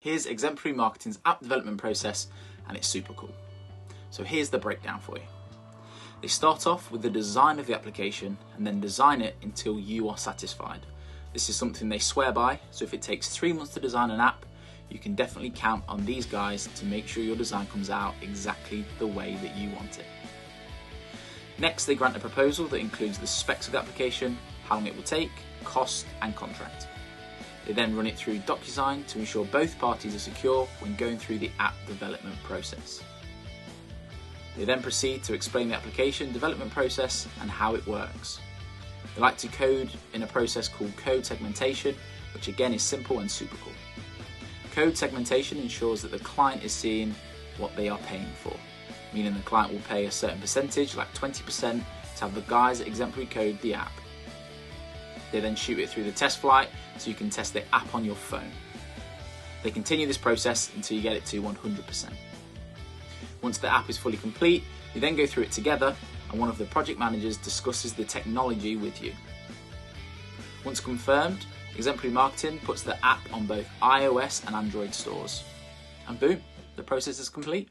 Here's Exemplary Marketing's app development process, and it's super cool. So here's the breakdown for you. They start off with the design of the application and then design it until you are satisfied. This is something they swear by, so if it takes 3 months to design an app, you can definitely count on these guys to make sure your design comes out exactly the way that you want it. Next, they grant a proposal that includes the specs of the application, how long it will take, cost and contract. They then run it through DocuSign to ensure both parties are secure when going through the app development process. They then proceed to explain the application development process and how it works. They like to code in a process called code segmentation, which again is simple and super cool. Code segmentation ensures that the client is seeing what they are paying for, meaning the client will pay a certain percentage, like 20%, to have the guys at Exemplary code the app. They then shoot it through the test flight so you can test the app on your phone. They continue this process until you get it to 100%. Once the app is fully complete, you then go through it together and one of the project managers discusses the technology with you. Once confirmed, Exemplary Marketing puts the app on both iOS and Android stores. And boom, the process is complete.